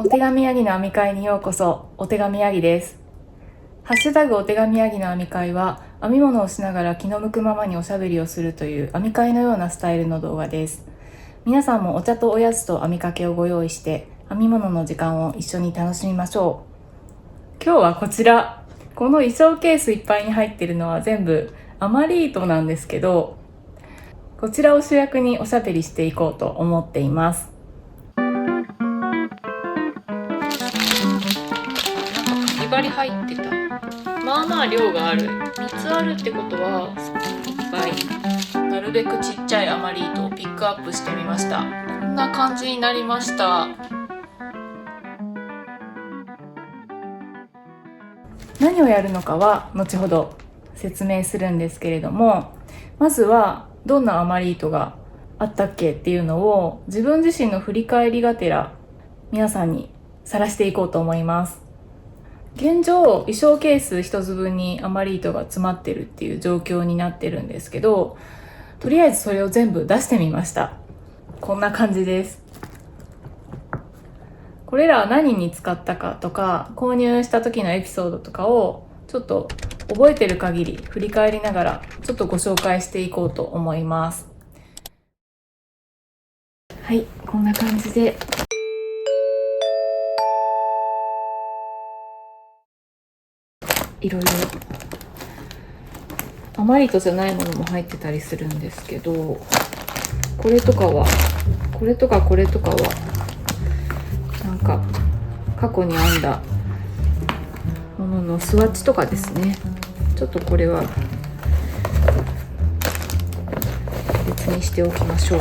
お手紙ヤギの編み会にようこそ。お手紙ヤギです。ハッシュタグお手紙ヤギの編み会は、編み物をしながら気の向くままにおしゃべりをするという編み会のようなスタイルの動画です。皆さんもお茶とおやつと編みかけをご用意して、編み物の時間を一緒に楽しみましょう。今日はこちら、この衣装ケースいっぱいに入っているのは全部アマリートなんですけど、こちらを主役におしゃべりしていこうと思っています。かぎ針入ってた。まあまあ量がある。3つあるってことはいっぱい。なるべくちっちゃいアマリートをピックアップしてみました。こんな感じになりました。何をやるのかは後ほど説明するんですけれども、まずはどんなアマリートがあったっけっていうのを自分自身の振り返りがてら皆さんに晒していこうと思います。現状衣装ケース一つ分にアマリートが詰まってるっていう状況になってるんですけど、とりあえずそれを全部出してみました。こんな感じです。これらは何に使ったかとか、購入した時のエピソードとかをちょっと覚えてる限り振り返りながらちょっとご紹介していこうと思います。はい、こんな感じでいろいろアマリートじゃないものも入ってたりするんですけど、これとかはなんか過去に編んだもののスワッチとかですね。ちょっとこれは別にしておきましょう。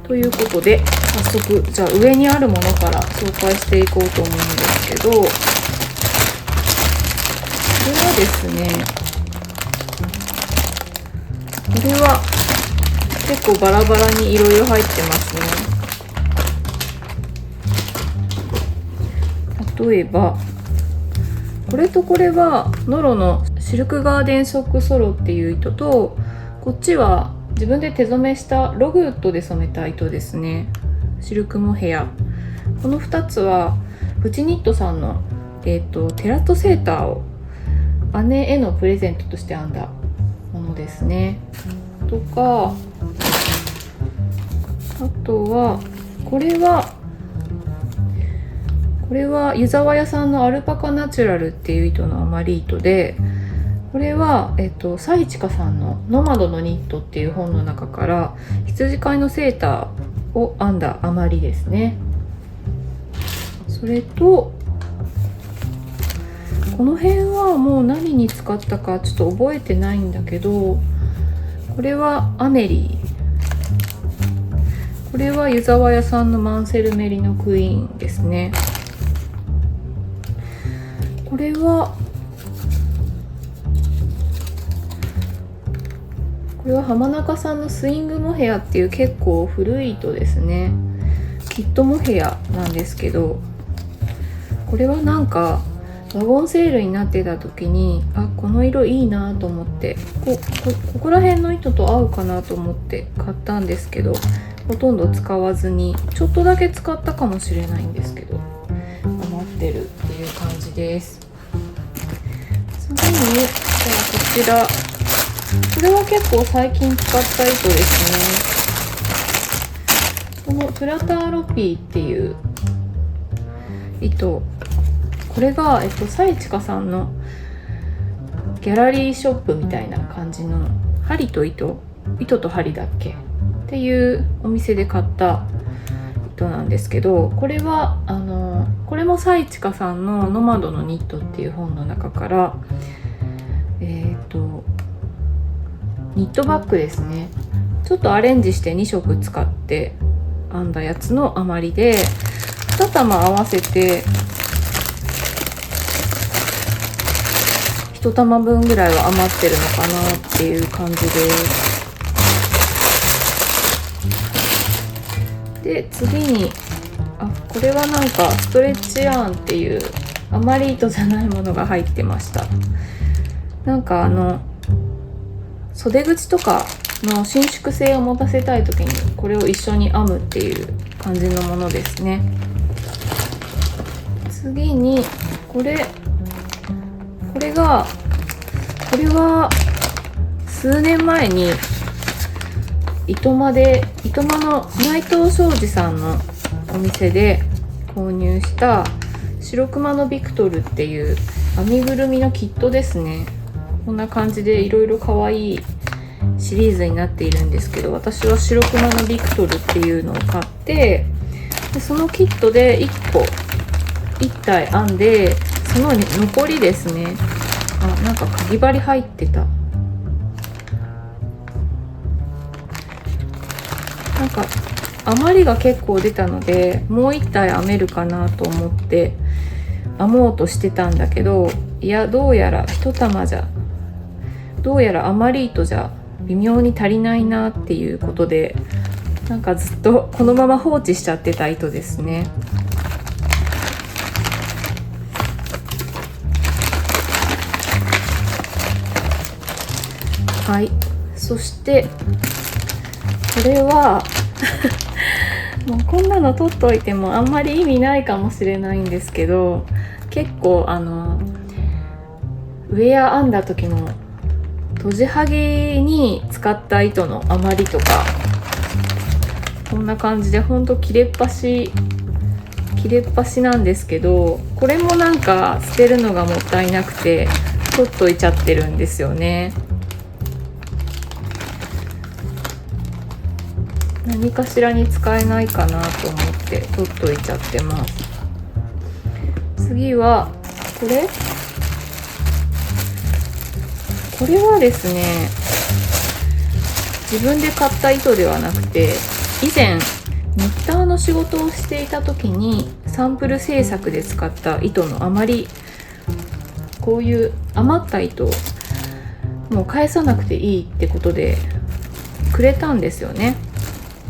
ということで早速じゃあ上にあるものから紹介していこうと思うんですけど、これはですね、これは結構バラバラにいろいろ入ってますね。例えばこれとこれはノロのシルクガーデンソックソロっていう糸と、こっちは自分で手染めしたログウッドで染めた糸ですね。シルクモヘア。この2つはプチニットさんの、テラットセーターを姉へのプレゼントとして編んだものですね。とか、あとはこれは湯沢屋さんのアルパカナチュラルっていう糸のアマリートで、これは、サイチカさんのノマドのニットっていう本の中から羊飼いのセーターを編んだアマリですね。それとこの辺はもう何に使ったかちょっと覚えてないんだけど、これはアメリー、これは湯沢屋さんのマンセルメリのクイーンですね。これは浜中さんのスイングモヘアっていう結構古い糸ですね。キットモヘアなんですけど、これはなんかワゴンセールになってた時に、この色いいなと思って、ここら辺の糸と合うかなと思って買ったんですけど、ほとんど使わずにちょっとだけ使ったかもしれないんですけど余ってるっていう感じです。次にじゃあこちら、これは結構最近使った糸ですね。このプラターロピーっていう糸、これが、サイチカさんのギャラリーショップみたいな感じの針と糸と針だっけっていうお店で買った糸なんですけど、これはこれもサイチカさんのノマドのニットっていう本の中からニットバッグですね。ちょっとアレンジして2色使って編んだやつの余りで、2玉合わせて1玉分ぐらいは余ってるのかなっていう感じです。で次にこれはなんかストレッチヤーンっていうアマリートじゃないものが入ってました。なんか袖口とかの伸縮性を持たせたい時にこれを一緒に編むっていう感じのものですね。次にこれは数年前に糸間の内藤商事さんのお店で購入した白熊のビクトルっていう編みぐるみのキットですね。こんな感じでいろいろ可愛いシリーズになっているんですけど、私は白熊のビクトルっていうのを買って、でそのキットで1体編んで、その残りですね、なんかかぎ針入ってた、なんか余りが結構出たので、もう1体編めるかなと思って編もうとしてたんだけど、いや、どうやら余り糸じゃ微妙に足りないなっていうことで、なんかずっとこのまま放置しちゃってた糸ですね。はい、そしてこれはもうこんなの取っといてもあんまり意味ないかもしれないんですけど、結構ウェア編んだ時のとじはぎに使った糸の余りとか、こんな感じでほんと切れっ端なんですけど、これもなんか捨てるのがもったいなくて取っといちゃってるんですよね。何かしらに使えないかなと思って取っといちゃってます。次はこれはですね、自分で買った糸ではなくて、以前ニッターの仕事をしていた時にサンプル制作で使った糸の余り、こういう余った糸をもう返さなくていいってことでくれたんですよね。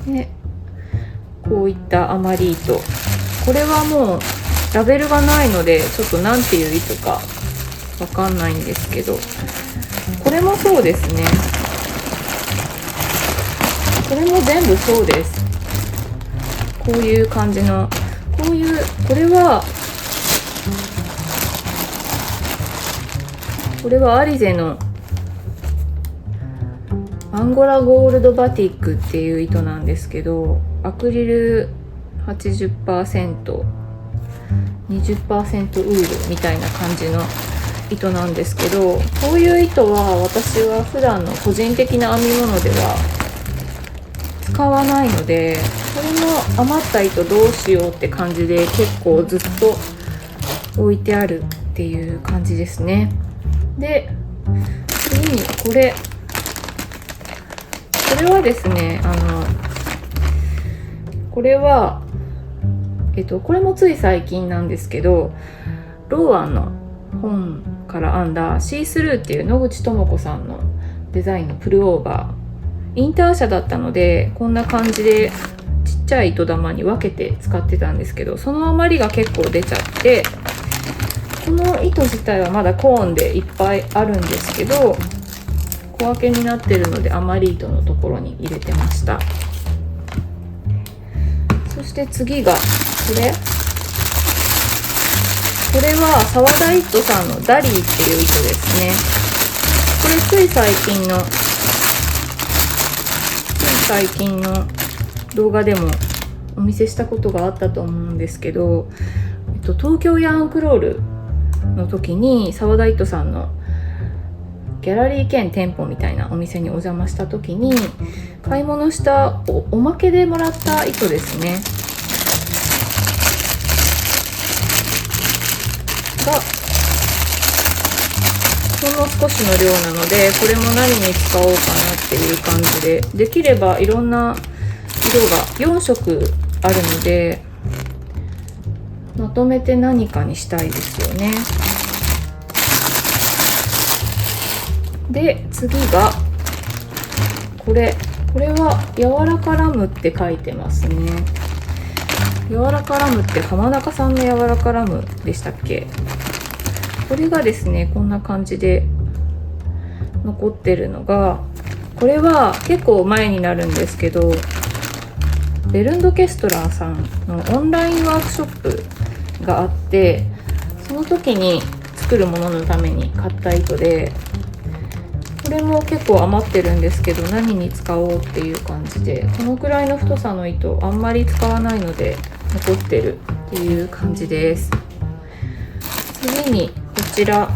でこういった余り糸、これはもうラベルがないのでちょっと何ていう糸かわかんないんですけど、これもそうですね、これも全部そうです。こういう感じの、これはアリゼのアンゴラゴールドバティックっていう糸なんですけど、アクリル 80%、20% ウールみたいな感じの糸なんですけど、こういう糸は私は普段の個人的な編み物では使わないので、これの余った糸どうしようって感じで結構ずっと置いてあるっていう感じですね。で次にこれはですね、これはこれもつい最近なんですけど、ローアンの本から編んだシースルーっていう野口智子さんのデザインのプルオーバー、インター社だったのでこんな感じでちっちゃい糸玉に分けて使ってたんですけど、その余りが結構出ちゃって、この糸自体はまだコーンでいっぱいあるんですけど、小分けになってるので余り糸のところに入れてました。そして次がこれは澤田糸さんのダリーっていう糸ですね。これつい最近の動画でもお見せしたことがあったと思うんですけど、東京ヤーンクロールの時に澤田糸さんのギャラリー兼店舗みたいなお店にお邪魔した時に買い物したおまけでもらった糸ですねがほんの少しの量なので、これも何に使おうかなっていう感じで、できればいろんな色が4色あるのでまとめて何かにしたいですよね。で次がこれは柔らかラムって書いてますね。柔らかラムって浜中さんの柔らかラムでしたっけ。これがですね、こんな感じで残ってるのが、これは結構前になるんですけど、ベルンド・ケストラーさんのオンラインワークショップがあって、その時に作るもののために買った糸で、これも結構余ってるんですけど、何に使おうっていう感じで、このくらいの太さの糸あんまり使わないので残ってるっていう感じです。次にこちら、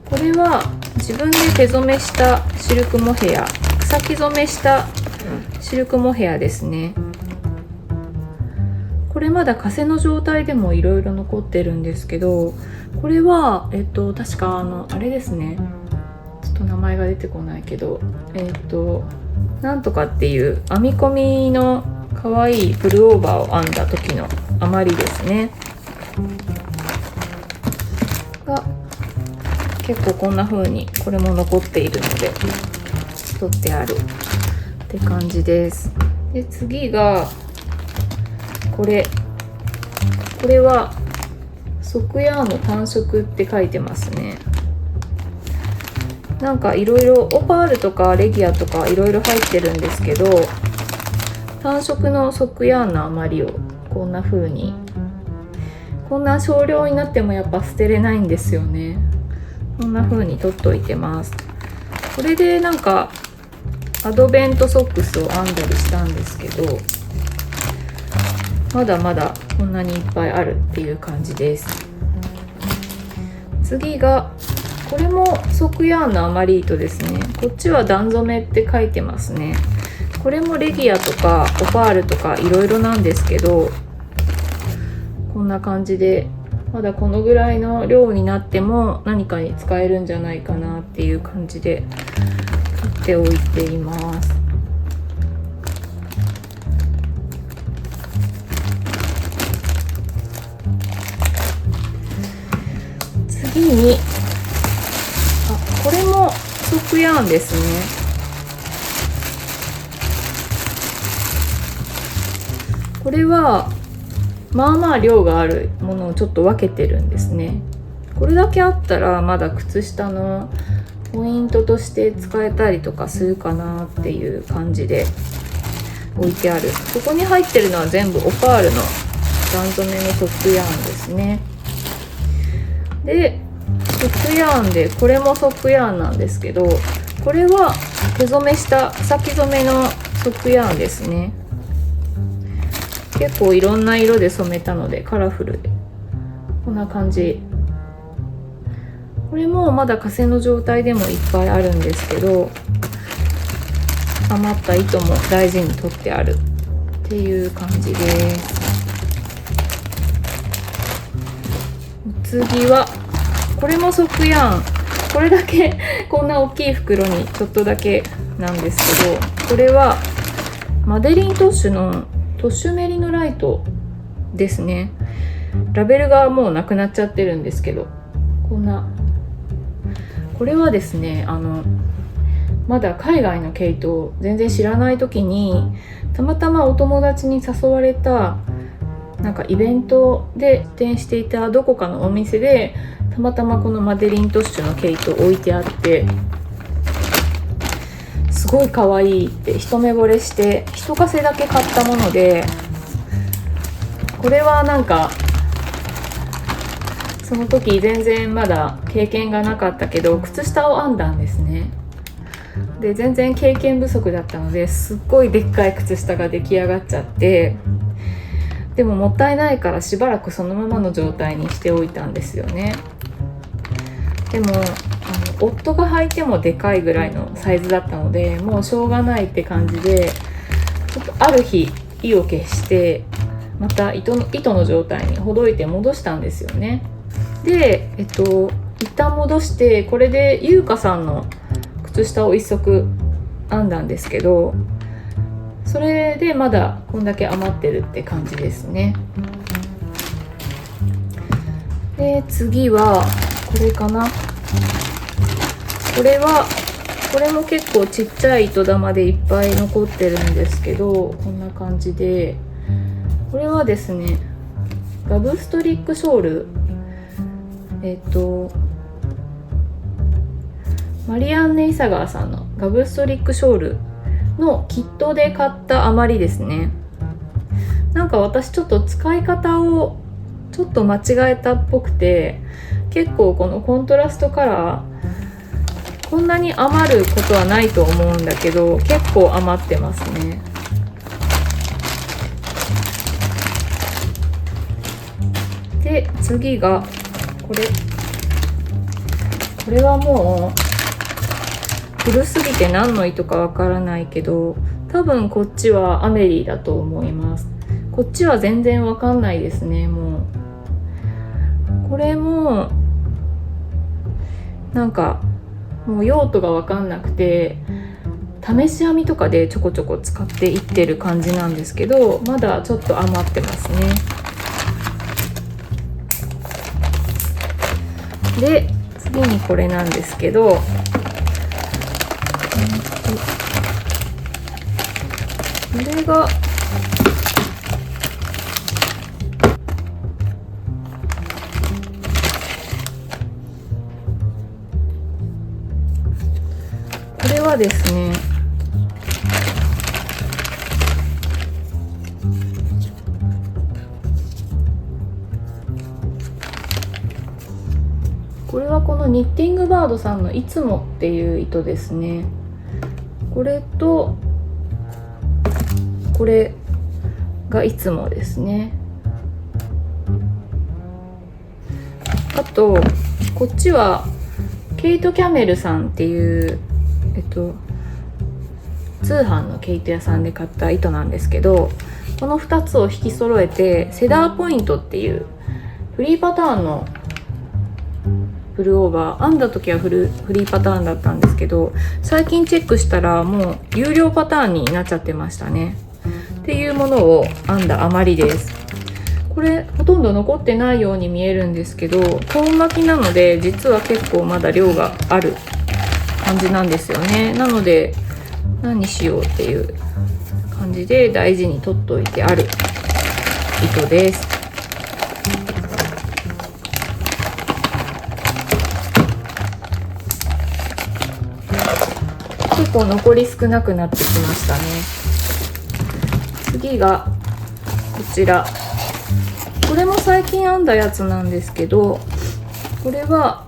これは自分で手染めしたシルクモヘア、草木染めしたシルクモヘアですね。これまだカセの状態でもいろいろ残ってるんですけど、これは確かあれですね、ちょっと名前が出てこないけど、なんとかっていう編み込みの可愛いプルオーバーを編んだ時の余りですねが、結構こんな風にこれも残っているので取ってあるって感じです。で、次がこれは側ヤーンの単色って書いてますね。なんかいろいろオパールとかレギアとかいろいろ入ってるんですけど、単色の側ヤーンの余りをこんな風に、こんな少量になってもやっぱ捨てれないんですよね。こんな風に取っといてます。これでなんかアドベントソックスを編んだりしたんですけど、まだまだこんなにいっぱいあるっていう感じです。次がこれも側ヤーンの余り糸ですね。こっちは段染めって書いてますね。これもレギアとかオパールとかいろいろなんですけど、こんな感じでまだこのぐらいの量になっても何かに使えるんじゃないかなっていう感じで買っておいています。次にこれも側ヤーンですね。これはまあまあ量があるものをちょっと分けてるんですね。これだけあったらまだ靴下のポイントとして使えたりとかするかなっていう感じで置いてある。ここに入ってるのは全部オパールの段染めの側ヤーンですね。で、側ヤーンでこれも側ヤーンなんですけど、これは手染めした草木染めの側ヤーンですね。結構いろんな色で染めたのでカラフルでこんな感じ。これもまだカセの状態でもいっぱいあるんですけど、余った糸も大事に取ってあるっていう感じです。次はこれも側ヤーン。これだけこんな大きい袋にちょっとだけなんですけど、これはマデリン・トッシュのトッシュメリノライトですね。ラベルがもうなくなっちゃってるんですけど、これはですね、まだ海外の毛糸を全然知らない時にたまたまお友達に誘われたなんかイベントで出店していたどこかのお店でたまたまこのマデリン・トッシュの毛糸置いてあって、すごい可愛いって一目惚れして一かせだけ買ったもので、これはなんかその時全然まだ経験がなかったけど靴下を編んだんですね。で、全然経験不足だったのですっごいでっかい靴下が出来上がっちゃって、でももったいないからしばらくそのままの状態にしておいたんですよね。でも夫が履いてもでかいぐらいのサイズだったので、もうしょうがないって感じで、ちょっとある日意を決してまた糸の状態にほどいて戻したんですよね。で、一旦戻して、これで優香さんの靴下を一足編んだんですけど、それでまだこんだけ余ってるって感じですね。で、次はこれかな。これも結構ちっちゃい糸玉でいっぱい残ってるんですけど、こんな感じで、これはですね、ガブストリックショール、マリアンネ・イサガーさんのガブストリックショールのキットで買った余りですね。なんか私ちょっと使い方をちょっと間違えたっぽくて、結構このコントラストカラーこんなに余ることはないと思うんだけど、結構余ってますね。で次がこれはもう古すぎて何の糸かわからないけど、多分こっちはアメリーだと思います。こっちは全然わかんないですね。もうこれもなんかもう用途がわかんなくて、試し編みとかでちょこちょこ使っていってる感じなんですけど、まだちょっと余ってますね。で次にこれなんですけど、これがですね、これはこのニッティングバードさんのいつもっていう糸ですね。これとこれがいつもですね。あとこっちはケイト・キャメルさんっていう通販の毛糸屋さんで買った糸なんですけど、この2つを引き揃えてセダーポイントっていうフリーパターンのプルオーバー編んだ時はフリーパターンだったんですけど、最近チェックしたらもう有料パターンになっちゃってましたね。っていうものを編んだ余りです。これほとんど残ってないように見えるんですけど、コーン巻きなので実は結構まだ量がある感じなんですよね。なので何にしようっていう感じで大事に取っておいてある糸です。結構残り少なくなってきましたね。次がこちら、これも最近編んだやつなんですけど、これは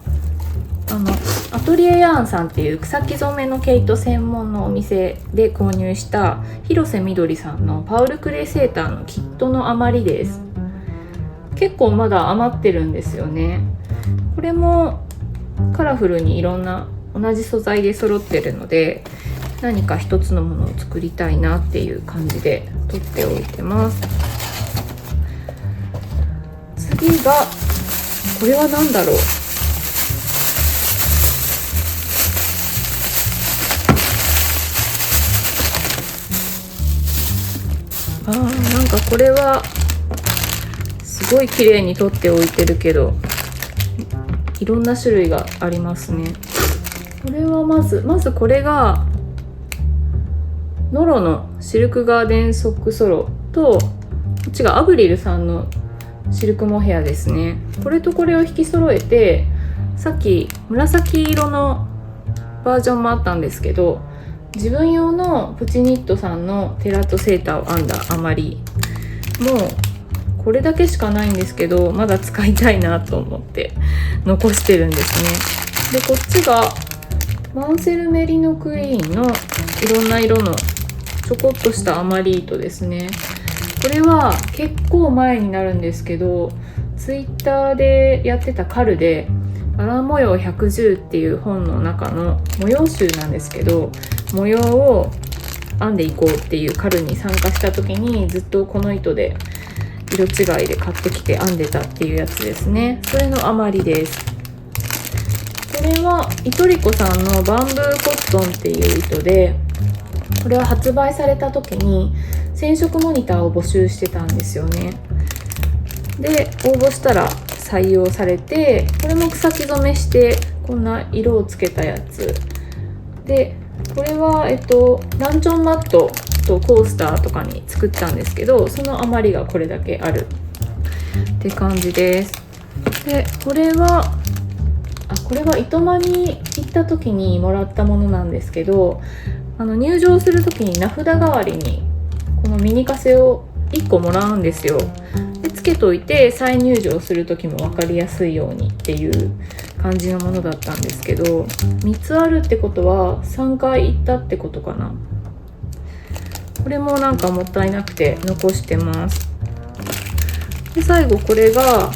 アトリエヤーンさんっていう草木染めの毛糸専門のお店で購入した広瀬みどりさんのパウルクレイセーターのキットの余りです。結構まだ余ってるんですよね。これもカラフルにいろんな同じ素材で揃ってるので、何か一つのものを作りたいなっていう感じで取っておいてます。次がこれは何だろう、なんかこれはすごい綺麗に取っておいてるけど、いろんな種類がありますね。これはまずこれがノロのシルクガーデンソックソロと、こっちがアブリルさんのシルクモヘアですね。これとこれを引き揃えて、さっき紫色のバージョンもあったんですけど、自分用のプチニットさんのテラットセーターを編んだ余り、もうこれだけしかないんですけど、まだ使いたいなと思って残してるんですね。でこっちがマンセルメリノクイーンのいろんな色のちょこっとした余り糸ですね。これは結構前になるんですけど、ツイッターでやってたカルでアラン模様110っていう本の中の模様集なんですけど、模様を編んでいこうっていうカルに参加した時にずっとこの糸で色違いで買ってきて編んでたっていうやつですね。それの余りです。これはイトリコさんのバンブーコットンっていう糸で、これは発売された時に染色モニターを募集してたんですよね。で応募したら採用されて、これも草木染めしてこんな色をつけたやつで、これはランチョンマットとコースターとかに作ったんですけど、その余りがこれだけあるって感じです。でこれは糸間に行った時にもらったものなんですけど、入場する時に名札代わりにこのミニカセを1個もらうんですよ。でつけといて再入場する時も分かりやすいようにっていう感じのものだったんですけど、3つあるってことは3回行ったってことかな。これもなんかもったいなくて残してます。で最後これが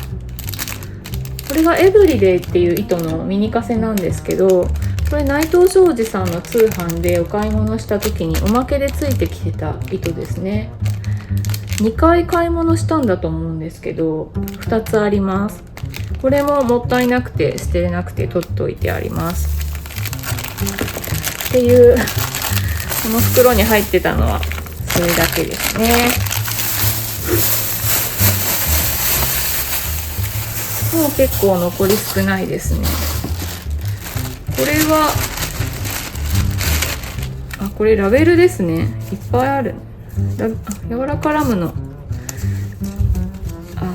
エブリデイっていう糸のミニカセなんですけど、これ内藤商事さんの通販でお買い物した時におまけでついてきてた糸ですね。2回買い物したんだと思うんですけど、2つあります。これももったいなくて捨てれなくて取っといてありますっていう、この袋に入ってたのはそれだけですね。もう結構残り少ないですね。これラベルですね。いっぱいある。柔らかラムの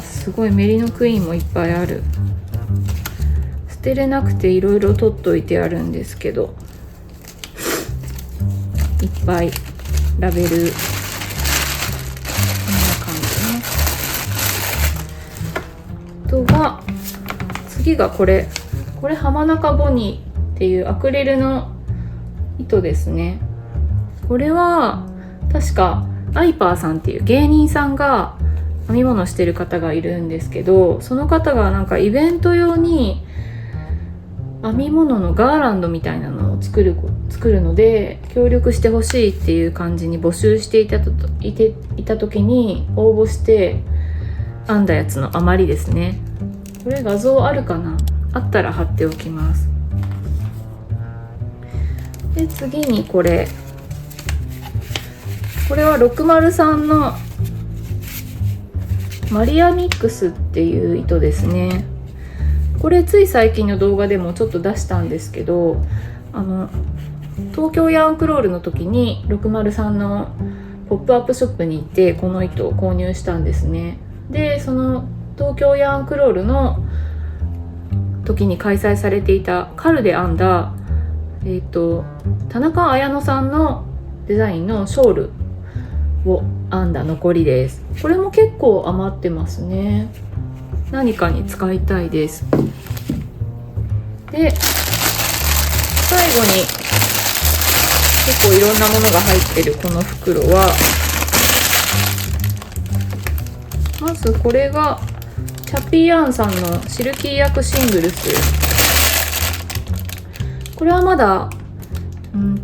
すごいメリノクイーンもいっぱいある。捨てれなくていろいろ取っといてあるんですけど、いっぱいラベルこんな感じね。次がこれ浜中ボニーっていうアクリルの糸ですね。これは確かアイパーさんっていう芸人さんが編み物してる方がいるんですけど、その方がなんかイベント用に編み物のガーランドみたいなのを作るので協力してほしいっていう感じに募集していた時に応募して編んだやつの余りですね。これ画像あるかな？あったら貼っておきます。で次にこれは603のマリアミックスっていう糸ですね。これつい最近の動画でもちょっと出したんですけど、東京ヤンクロールの時に603のポップアップショップに行ってこの糸を購入したんですね。でその東京ヤンクロールの時に開催されていたカルで編んだ、田中綾乃さんのデザインのショールを編んだ残りです。これも結構余ってますね。何かに使いたいです。で最後に結構いろんなものが入ってるこの袋は、まずこれがチャッピーアンさんのシルキーヤクシングルス。これはまだ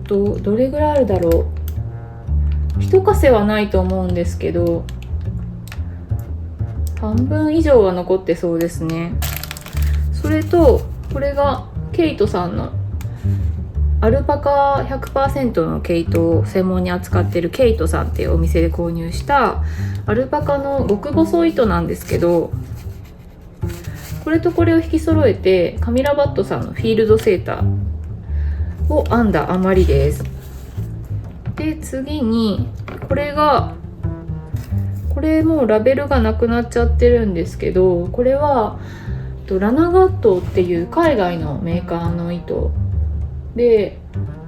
どれぐらいあるだろう。一稼はないと思うんですけど半分以上は残ってそうですね。それとこれがケイトさんのアルパカ 100% の毛糸を専門に扱っているケイトさんっていうお店で購入したアルパカの極細糸なんですけど、これとこれを引き揃えてカミラバットさんのフィールドセーターを編んだ余りです。で次にこれもうラベルがなくなっちゃってるんですけど、これはラナガットっていう海外のメーカーの糸で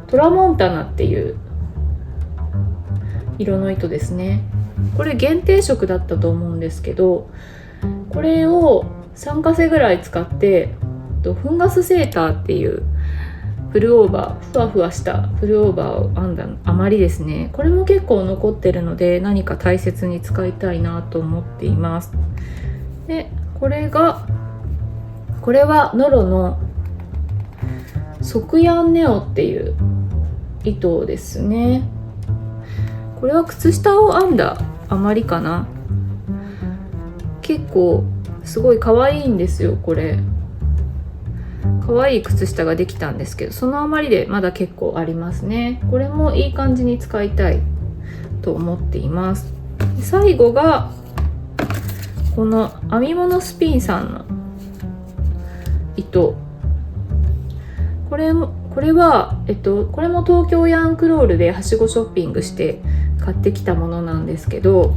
トラモンタナっていう色の糸ですね。これ限定色だったと思うんですけど、これを3かせぐらい使ってフンガスセーターっていうフルオーバー、ふわふわしたフルオーバーを編んだ余りですね。これも結構残ってるので何か大切に使いたいなと思っています。でこれはノロのソクヤンネオっていう糸ですね。これは靴下を編んだ余りかな。結構すごい可愛いんですよ。これ可愛い靴下ができたんですけど、その余りでまだ結構ありますね。これもいい感じに使いたいと思っています。最後がこの編み物スピンさんの糸。これはこれも東京ヤンクロールではしごショッピングして買ってきたものなんですけど、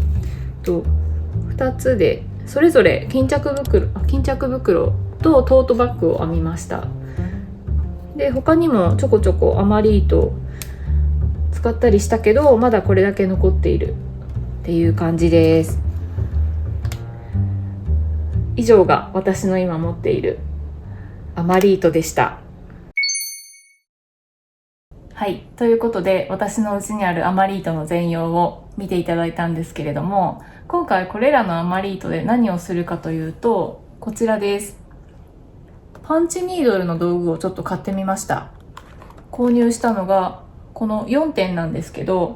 2つでそれぞれ巾着袋とトートバッグを編みました。で他にもちょこちょこ余り糸使ったりしたけど、まだこれだけ残っているっていう感じです。以上が私の今持っているアマリートでした。はい、ということで私の家にあるアマリートの全容を見ていただいたんですけれども、今回これらのアマリートで何をするかというと、こちらです。パンチニードルの道具をちょっと買ってみました。購入したのがこの4点なんですけど、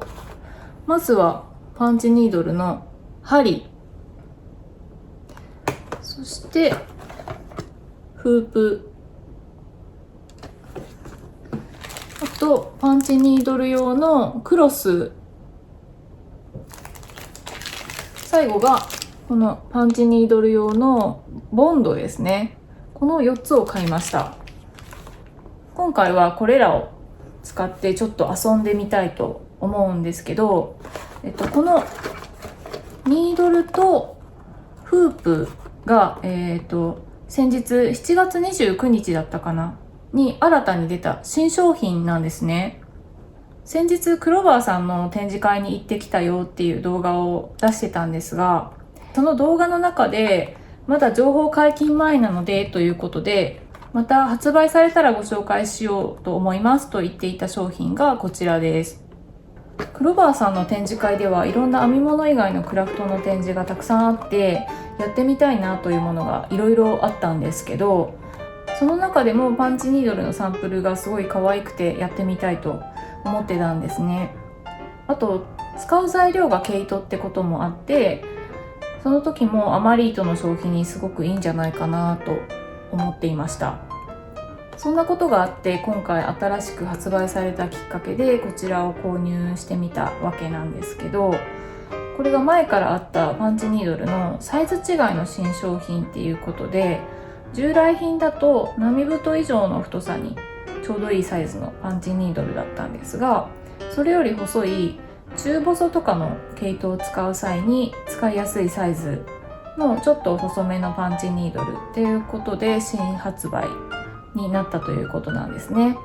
まずはパンチニードルの針、そしてフープ、あとパンチニードル用のクロス、最後がこのパンチニードル用のボンドですね。この4つを買いました。今回はこれらを使ってちょっと遊んでみたいと思うんですけど、このニードルとフープが、先日7月29日だったかなに新たに出た新商品なんですね。先日クローバーさんの展示会に行ってきたよっていう動画を出してたんですが、その動画の中でまだ情報解禁前なのでということで、また発売されたらご紹介しようと思いますと言っていた商品がこちらです。クローバーさんの展示会ではいろんな編み物以外のクラフトの展示がたくさんあって、やってみたいなというものがいろいろあったんですけど、その中でもパンチニードルのサンプルがすごい可愛くてやってみたいと思ってたんですね。あと使う材料が毛糸ってこともあって、その時もアマリートの消費にすごくいいんじゃないかなと思っていました。そんなことがあって今回新しく発売されたきっかけでこちらを購入してみたわけなんですけど、これが前からあったパンチニードルのサイズ違いの新商品っていうことで、従来品だと並太以上の太さにちょうどいいサイズのパンチニードルだったんですが、それより細い中細とかの毛糸を使う際に使いやすいサイズのちょっと細めのパンチニードルっていうことで新発売になったということなんですね。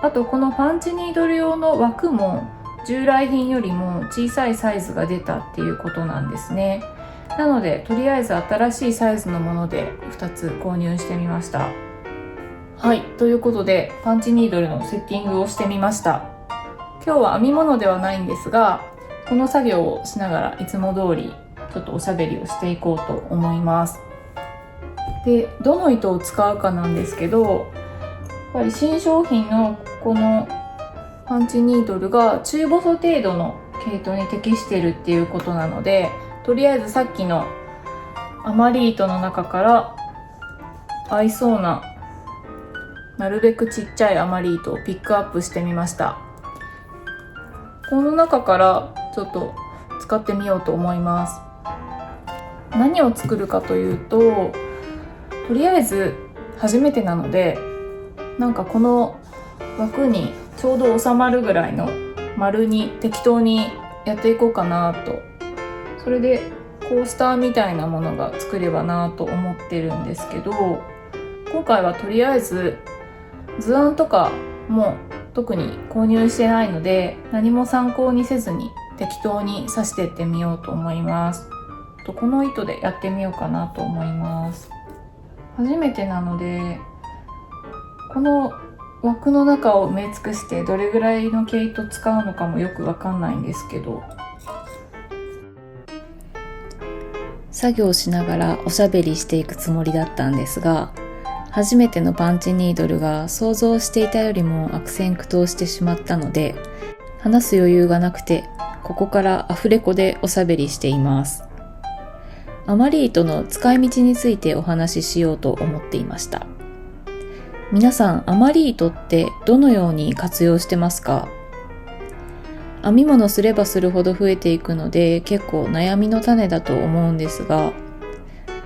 あとこのパンチニードル用の枠も従来品よりも小さいサイズが出たっていうことなんですね。なのでとりあえず新しいサイズのもので2つ購入してみました。はい、ということでパンチニードルのセッティングをしてみました。今日は編み物ではないんですが、この作業をしながらいつも通りちょっとおしゃべりをしていこうと思います。で、どの糸を使うかなんですけど、やっぱり新商品のこのパンチニードルが中細程度の毛糸に適しているっていうことなので、とりあえずさっきのアマリートの中から合いそうななるべくちっちゃいアマリートをピックアップしてみました。この中からちょっと使ってみようと思います。何を作るかというと、とりあえず初めてなので、なんかこの枠にちょうど収まるぐらいの丸に適当にやっていこうかなと。それでコースターみたいなものが作ればなと思ってるんですけど、今回はとりあえず図案とかも特に購入してないので、何も参考にせずに適当に刺していってみようと思います。この糸でやってみようかなと思います。初めてなので、この枠の中を埋め尽くしてどれぐらいの毛糸使うのかもよくわかんないんですけど、作業しながらおしゃべりしていくつもりだったんですが、初めてのパンチニードルが想像していたよりも悪戦苦闘してしまったので、話す余裕がなくてここからアフレコでおしゃべりしています。アマリートの使い道についてお話ししようと思っていました。皆さん、アマリートってどのように活用してますか？編み物すればするほど増えていくので結構悩みの種だと思うんですが、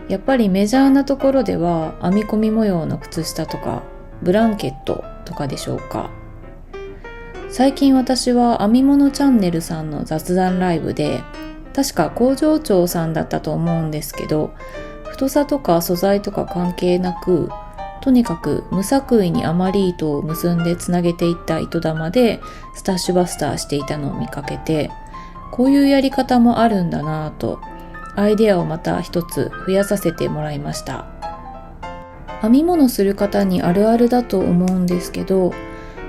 やっぱりメジャーなところでは編み込み模様の靴下とかブランケットとかでしょうか。最近私は編み物チャンネルさんの雑談ライブで、確か工場長さんだったと思うんですけど、太さとか素材とか関係なく、とにかく無作為にアマリートを結んでつなげていった糸玉でスタッシュバスターしていたのを見かけて、こういうやり方もあるんだなぁと、アイデアをまた一つ増やさせてもらいました。編み物する方にあるあるだと思うんですけど、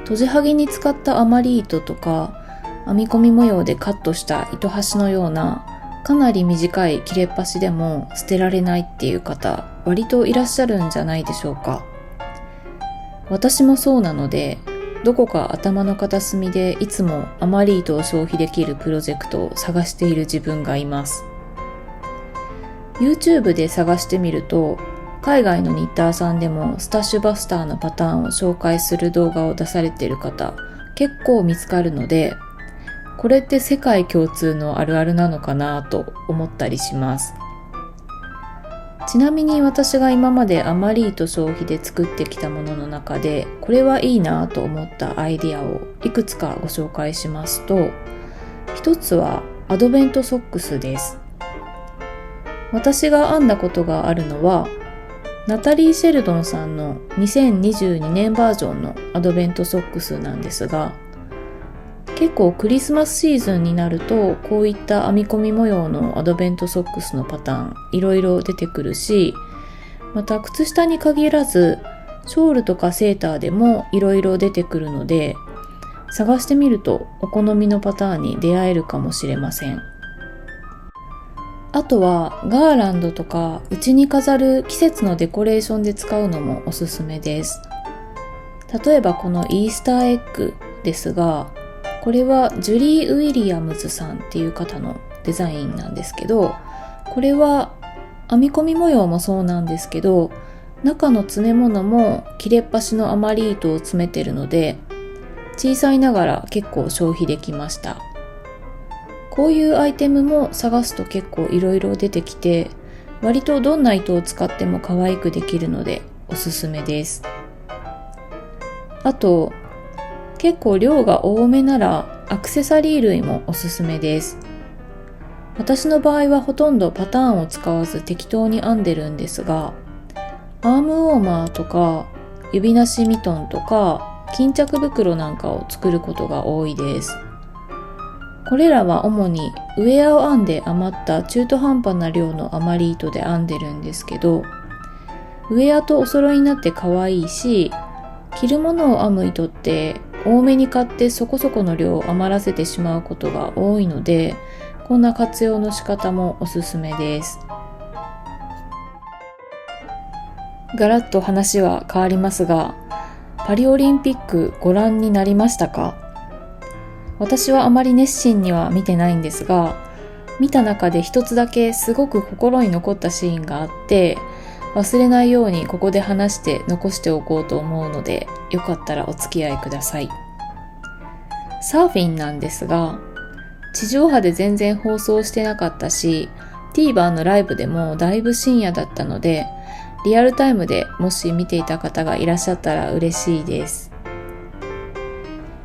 とじはぎに使った余り糸とか編み込み模様でカットした糸端のようなかなり短い切れっ端でも捨てられないっていう方、割といらっしゃるんじゃないでしょうか。私もそうなので、どこか頭の片隅でいつも余り糸を消費できるプロジェクトを探している自分がいます。YouTube で探してみると、海外のニッターさんでもスタッシュバスターのパターンを紹介する動画を出されている方、結構見つかるので、これって世界共通のあるあるなのかなと思ったりします。ちなみに私が今まで余り糸消費で作ってきたものの中で、これはいいなと思ったアイディアをいくつかご紹介しますと、一つはアドベントソックスです。私が編んだことがあるのは、ナタリー・シェルドンさんの2022年バージョンのアドベントソックスなんですが、結構クリスマスシーズンになるとこういった編み込み模様のアドベントソックスのパターンいろいろ出てくるし、また靴下に限らずショールとかセーターでもいろいろ出てくるので、探してみるとお好みのパターンに出会えるかもしれません。あとはガーランドとか家に飾る季節のデコレーションで使うのもおすすめです。例えばこのイースターエッグですが、これはジュリー・ウィリアムズさんっていう方のデザインなんですけど、これは編み込み模様もそうなんですけど、中の詰め物も切れっ端の余り糸を詰めてるので、小さいながら結構消費できました。こういうアイテムも探すと結構いろいろ出てきて、割とどんな糸を使っても可愛くできるのでおすすめです。あと結構量が多めならアクセサリー類もおすすめです。私の場合はほとんどパターンを使わず適当に編んでるんですが、アームウォーマーとか指なしミトンとか巾着袋なんかを作ることが多いです。これらは主にウェアを編んで余った中途半端な量の余り糸で編んでるんですけど、ウェアとお揃いになって可愛いし、着るものを編む糸って多めに買ってそこそこの量を余らせてしまうことが多いので、こんな活用の仕方もおすすめです。ガラッと話は変わりますが、パリオリンピックご覧になりましたか？私はあまり熱心には見てないんですが、見た中で一つだけすごく心に残ったシーンがあって、忘れないようにここで話して残しておこうと思うので、よかったらお付き合いください。サーフィンなんですが、地上波で全然放送してなかったし、TVer のライブでもだいぶ深夜だったので、リアルタイムでもし見ていた方がいらっしゃったら嬉しいです。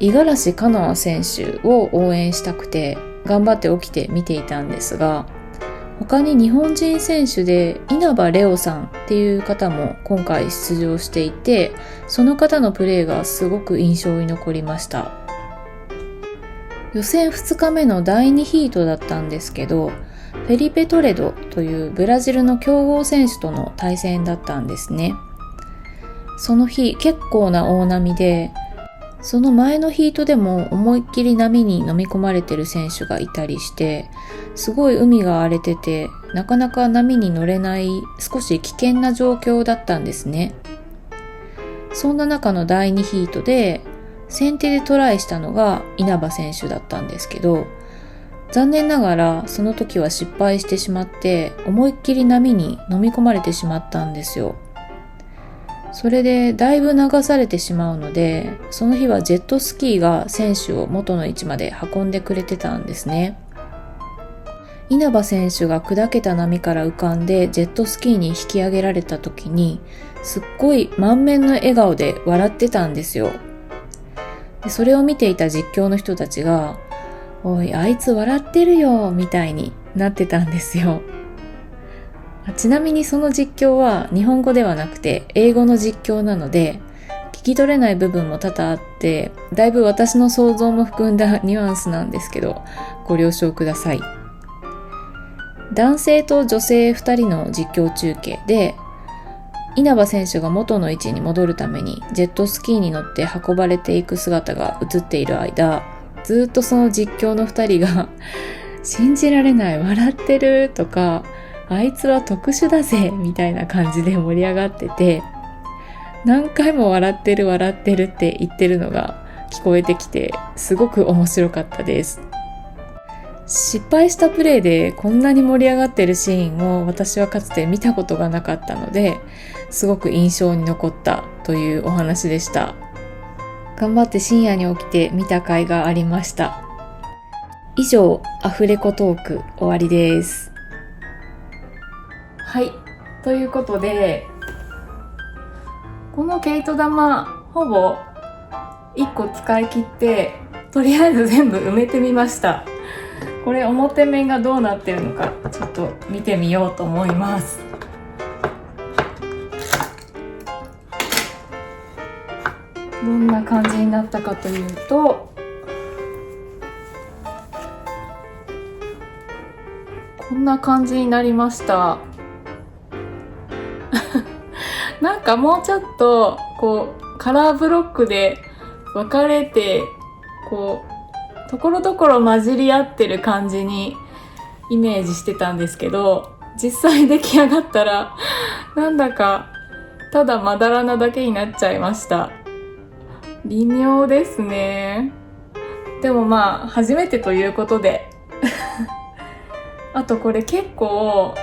五十嵐カノア選手を応援したくて頑張って起きて見ていたんですが、他に日本人選手で稲葉レオさんっていう方も今回出場していて、その方のプレーがすごく印象に残りました。予選2日目の第2ヒートだったんですけど、フェリペ・トレドというブラジルの強豪選手との対戦だったんですね。その日結構な大波で、その前のヒートでも思いっきり波に飲み込まれてる選手がいたりして、すごい海が荒れてて、なかなか波に乗れない少し危険な状況だったんですね。そんな中の第2ヒートで先手でトライしたのが稲葉選手だったんですけど、残念ながらその時は失敗してしまって、思いっきり波に飲み込まれてしまったんですよ。それでだいぶ流されてしまうので、その日はジェットスキーが選手を元の位置まで運んでくれてたんですね。稲葉選手が砕けた波から浮かんでジェットスキーに引き上げられた時に、すっごい満面の笑顔で笑ってたんですよ。でそれを見ていた実況の人たちが、おいあいつ笑ってるよみたいになってたんですよ。ちなみにその実況は日本語ではなくて英語の実況なので、聞き取れない部分も多々あって、だいぶ私の想像も含んだニュアンスなんですけど、ご了承ください。男性と女性2人の実況中継で、稲葉選手が元の位置に戻るためにジェットスキーに乗って運ばれていく姿が映っている間、ずっとその実況の2人が信じられない、笑ってるとか、あいつは特殊だぜみたいな感じで盛り上がってて、何回も笑ってるって言ってるのが聞こえてきて、すごく面白かったです。失敗したプレーでこんなに盛り上がってるシーンを私はかつて見たことがなかったので、すごく印象に残ったというお話でした。頑張って深夜に起きて見た甲斐がありました。以上、アフレコトーク終わりです。はい、ということで、この毛糸玉ほぼ1個使い切って、とりあえず全部埋めてみました。これ表面がどうなってるのかちょっと見てみようと思います。どんな感じになったかというと、こんな感じになりました。なんかもうちょっとこうカラーブロックで分かれて、こうところどころ混じり合ってる感じにイメージしてたんですけど、実際出来上がったらなんだかただまだらなだけになっちゃいました。微妙ですね。でもまあ初めてということであとこれ結構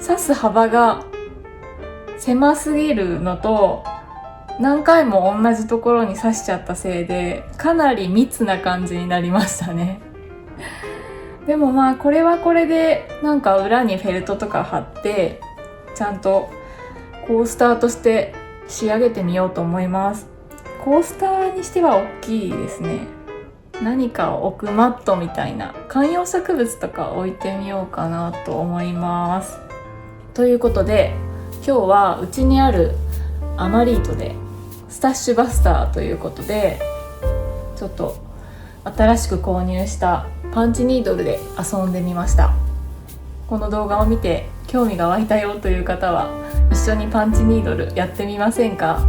刺す幅が狭すぎるのと、何回も同じところに刺しちゃったせいでかなり密な感じになりましたね。でもまあこれはこれでなんか裏にフェルトとか貼ってちゃんとコースターとして仕上げてみようと思います。コースターにしては大きいですね。何かを置くマットみたいな観葉植物とか置いてみようかなと思います。ということで今日はうちにあるアマリートでスタッシュバスターということで、ちょっと新しく購入したパンチニードルで遊んでみました。この動画を見て興味が湧いたよという方は一緒にパンチニードルやってみませんか？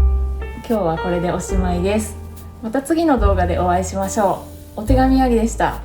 今日はこれでおしまいです。また次の動画でお会いしましょう。お手紙ありでした。